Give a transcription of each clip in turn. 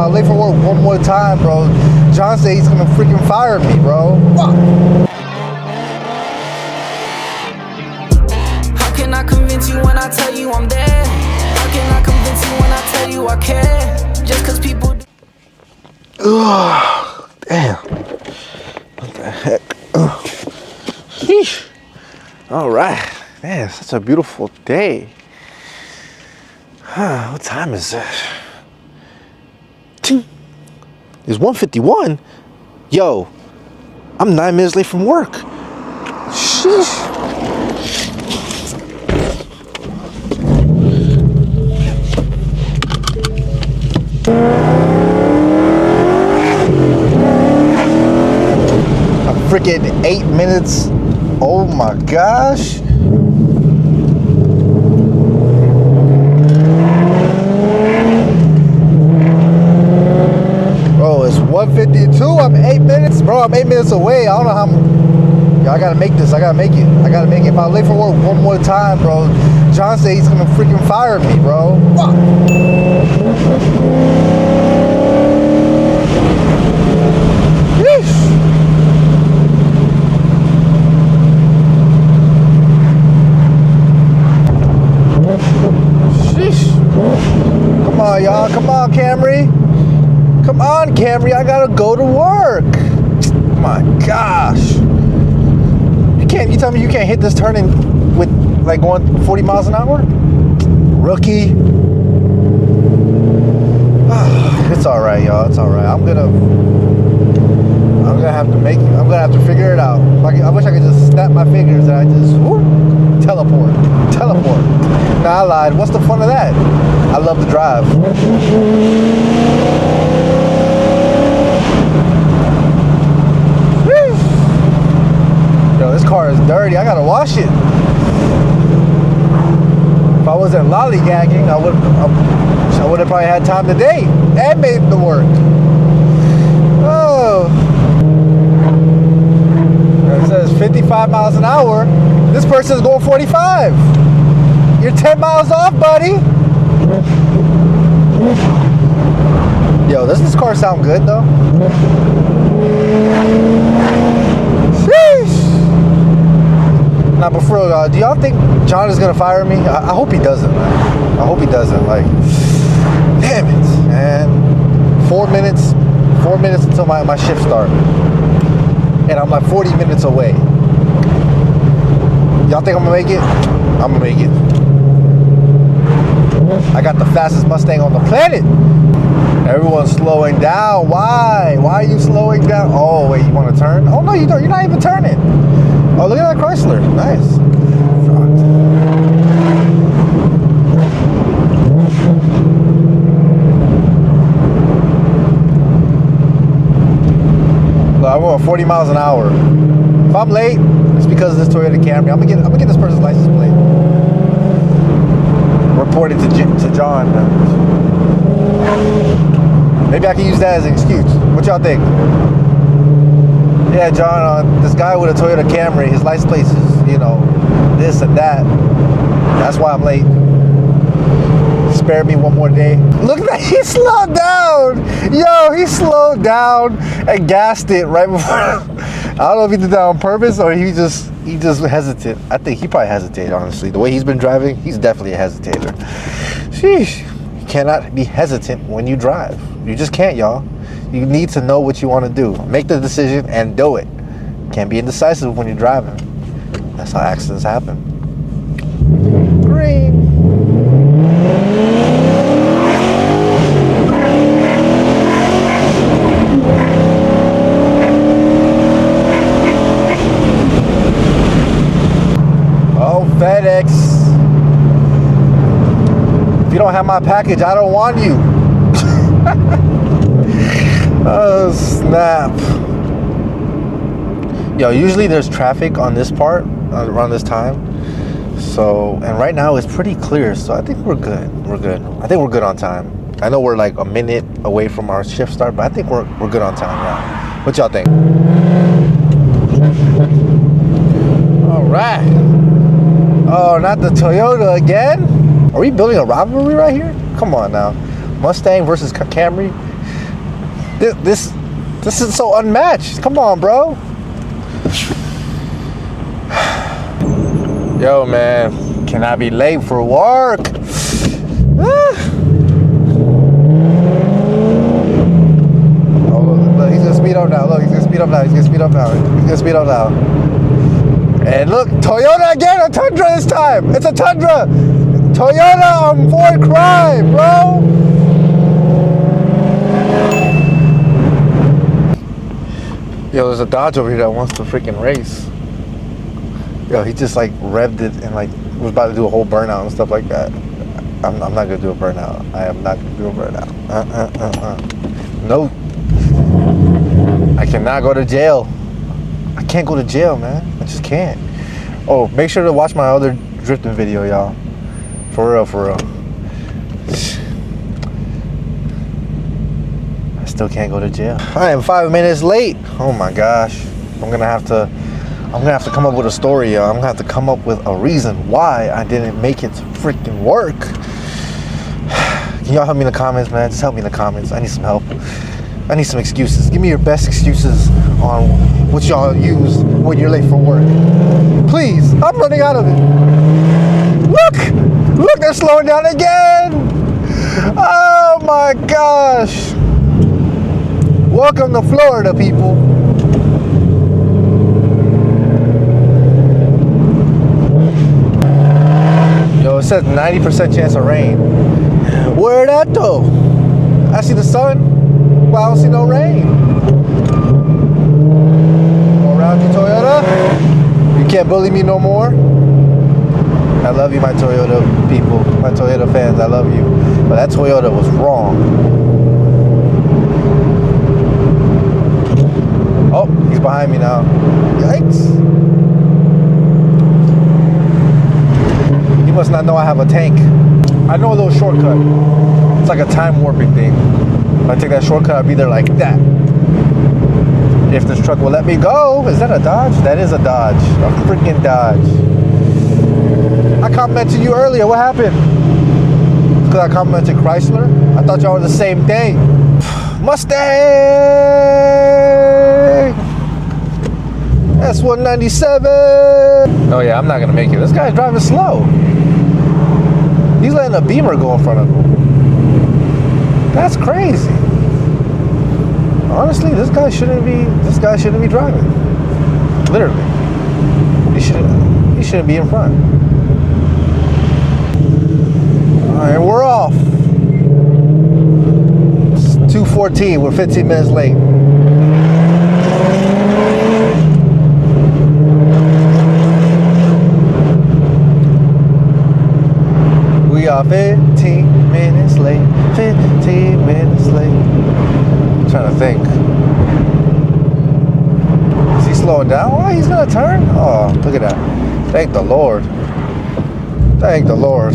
I'm late for work one more time, bro. John said he's gonna freaking fire me, bro. Fuck. How can I convince you when I tell you I'm there? How can I convince you when I tell you I care? Just cause people. Ugh, damn. What the heck? Ugh. Yeesh. All right. Man, such a beautiful day. What time is it? It's 1:51. Yo, I'm 9 minutes late from work. Sheesh. I'm freaking 8 minutes. Oh my gosh. Bro, it's 1:52. I'm 8 minutes. Bro, I'm 8 minutes away. I don't know how Yo, I gotta make this. I gotta make it. I gotta make it. If I'm late for work one more time, bro, John said he's gonna freaking fire me, bro. Fuck. Yeesh. Sheesh. Come on, y'all. Come on, Camry. Come on, Camry. I gotta go to work. My gosh. You tell me you can't hit this turning with like going 40 miles an hour? Rookie. It's all right, y'all. It's all right. I'm gonna have to make it. I'm gonna have to figure it out. I wish I could just snap my fingers and I just whoop, teleport. Nah, I lied. What's the fun of that? I love to drive. Yo, this car is dirty. I gotta wash it. If I wasn't lollygagging, I would have probably had time today and made it to work. Oh. It says 55 miles an hour. This person's going 45. You're 10 miles off, buddy. Yo, doesn't this car sound good though? Sheesh. Now, but for real, do y'all think John is gonna fire me? I hope he doesn't, man. I hope he doesn't. Like, damn it, man. 4 minutes until my shift starts, and I'm like 40 minutes away. Y'all think I'm gonna make it? I'm gonna make it. I got the fastest Mustang on the planet. Everyone's slowing down. Why? Why are you slowing down? Oh, wait, you want to turn? Oh, no, you don't. You're not even turning. Oh, look at that Chrysler. Nice. Look, I'm going 40 miles an hour. If I'm late, it's because of this Toyota Camry. I'm gonna get this person's license plate. Report it to John. Maybe I can use that as an excuse. What y'all think? Yeah, John, this guy with a Toyota Camry, his license plate is, this and that. That's why I'm late. Spare me one more day. Look at that, he slowed down. Yo, he slowed down and gassed it right before. I don't know if he did that on purpose or he just hesitated. I think he probably hesitated, honestly. The way he's been driving, he's definitely a hesitator. Sheesh. You cannot be hesitant when you drive. You just can't, y'all. You need to know what you want to do. Make the decision and do it. Can't be indecisive when you're driving. That's how accidents happen. Green. Oh, FedEx. If you don't have my package, I don't want you. Oh, snap. Yo, usually there's traffic on this part around this time. So, and right now it's pretty clear. So I think we're good. I think we're good on time. I know we're like a minute away from our shift start, but I think we're good on time now. What y'all think? All right. Oh, not the Toyota again. Are we building a rivalry right here? Come on now. Mustang versus Camry. This is so unmatched. Come on, bro. Yo, man, can I be late for work? Oh, look, he's gonna speed up now. Look, he's gonna speed up now. He's gonna speed up now. He's gonna speed up now. And look, Toyota again, a Tundra this time. It's a Tundra. Toyota on Ford Cry, bro. Yo, there's a Dodge over here that wants to freaking race. Yo, he just like revved it and like was about to do a whole burnout and stuff like that. I'm not gonna do a burnout. I am not gonna do a burnout. No. I cannot go to jail. I can't go to jail, man. I just can't. Oh, make sure to watch my other drifting video, y'all. For real, for real. I still can't go to jail. I am 5 minutes late. Oh my gosh. I'm gonna have to come up with a story, y'all. I'm gonna have to come up with a reason why I didn't make it to freaking work. Can y'all help me in the comments, man? Just help me in the comments. I need some help. I need some excuses. Give me your best excuses on what y'all use when you're late for work. Please, I'm running out of it. Look, they're slowing down again. Oh my gosh. Welcome to Florida, people. Yo, it says 90% chance of rain. Where that though? I see the sun, but I don't see no rain. Go around you, Toyota. You can't bully me no more. I love you, my Toyota people, my Toyota fans. I love you, but that Toyota was wrong. Oh, he's behind me now. Yikes. He must not know I have a tank. I know a little shortcut. It's like a time warping thing. If I take that shortcut, I'll be there like that. If this truck will let me go. Is that a Dodge? That is a Dodge. A freaking Dodge. I complimented you earlier. What happened? Because I complimented Chrysler? I thought y'all were the same thing. Mustang! S197! Oh yeah, I'm not gonna make it. This guy's driving slow. He's letting a Beamer go in front of him. That's crazy. Honestly, this guy shouldn't be driving. Literally. He shouldn't be in front. Alright, we're off. It's 2:14, we're 15 minutes late. We are 15 minutes late. 15 minutes late. I'm trying to think. Is he slowing down? Oh, he's gonna turn? Oh, look at that. Thank the Lord. Thank the Lord.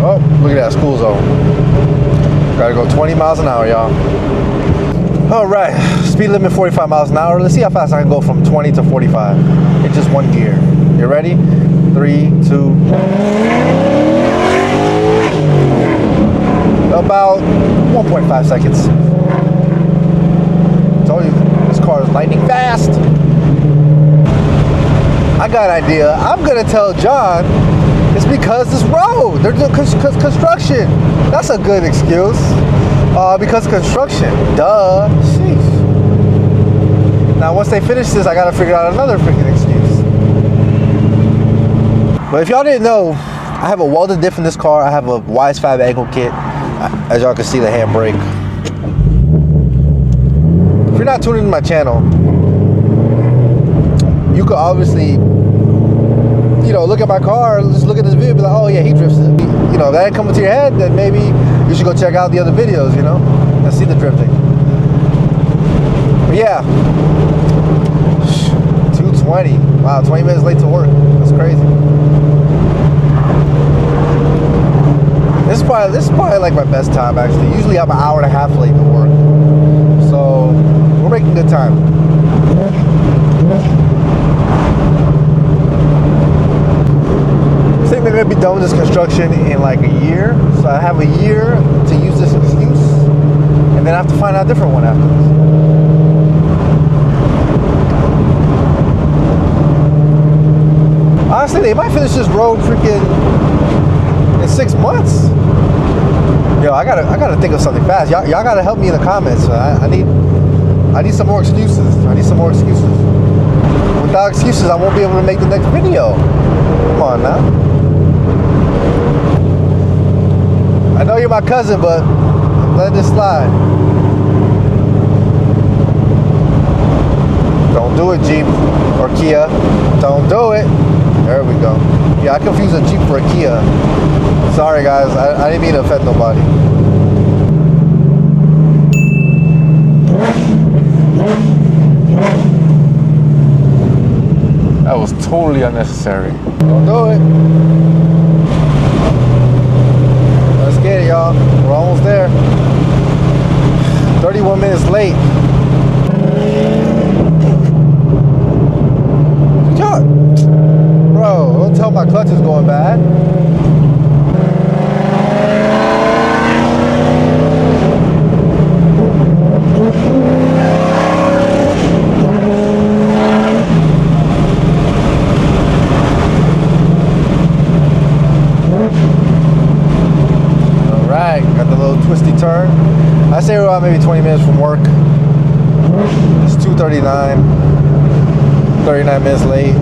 Oh, look at that school zone. Gotta go 20 miles an hour, y'all. All right, speed limit 45 miles an hour. Let's see how fast I can go from 20 to 45 in just one gear. You ready? 3, 2. About 1.5 seconds. Told you, this car is lightning fast. I got an idea. I'm gonna tell John it's because this road. They're doing construction. That's a good excuse. Because of construction. Duh. Sheesh. Now, once they finish this, I gotta figure out another freaking excuse. But if y'all didn't know, I have a welded diff in this car. I have a Wise 5 angle kit. As y'all can see, the handbrake. If you're not tuned into my channel, you could obviously, you know, look at my car, just look at this video, be like, oh yeah, he drifts it. You know, if that ain't coming to your head, then maybe you should go check out the other videos, you know, and see the drifting. But yeah, 2:20. Wow, 20 minutes late to work. That's crazy. This is probably like my best time actually. Usually I'm an hour and a half late to work, so we're making good time. I think they're gonna be done with this construction in like a year. So I have a year to use this excuse, and then I have to find out a different one after this. Honestly, they might finish this road freaking in 6 months. Yo, I gotta think of something fast. Y'all gotta help me in the comments. I need some more excuses. I need some more excuses. Without excuses, I won't be able to make the next video. Come on now. I know you're my cousin, but let this slide. Don't do it, Jeep or Kia. Don't do it. There we go. Yeah, I confused a Jeep for a Kia. Sorry, guys. I didn't mean to offend nobody. That was totally unnecessary. Don't do it. Let's get it, y'all. We're almost there. 31 minutes late. God. Bro, don't tell my clutch is going bad. Alright, got the little twisty turn. I say we're about maybe 20 minutes from work. It's 2:39. 39 minutes late.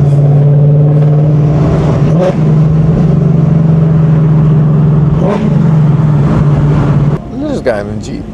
Look at this guy in the Jeep.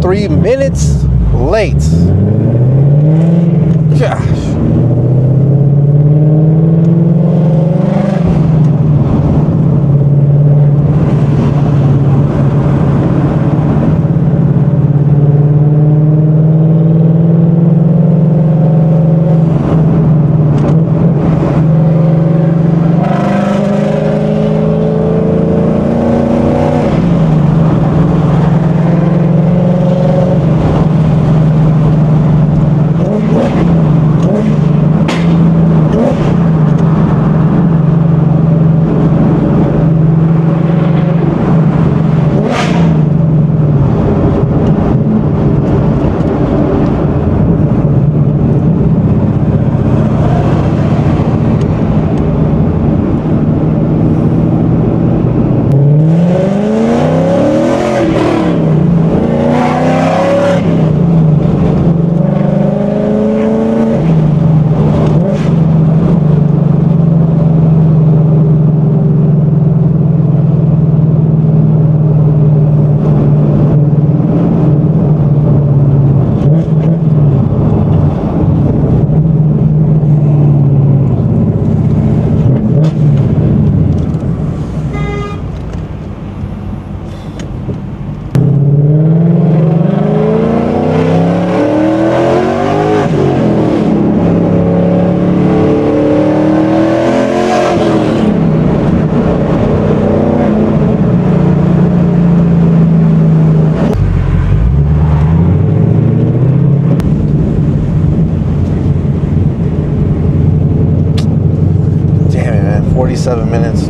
Three minutes late. Gosh.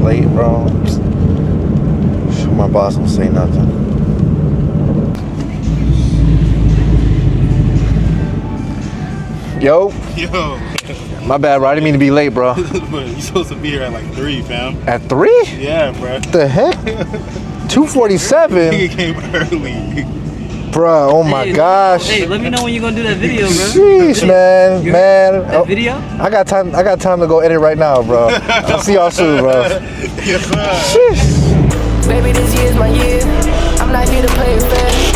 late, bro. Sure my boss won't say nothing. Yo. My bad, bro. I didn't mean to be late, bro. You supposed to be here at like 3, fam. At 3? Yeah, bro. What the heck? 2:47? He came early. Bro, oh my gosh. Hey, let me know when you're gonna do that video, bro. Sheesh, man. That video? I got time to go edit right now, bro. I'll see y'all soon, bro. Yes, sir. Sheesh. Baby, this year's my year. I'm not here to play fair.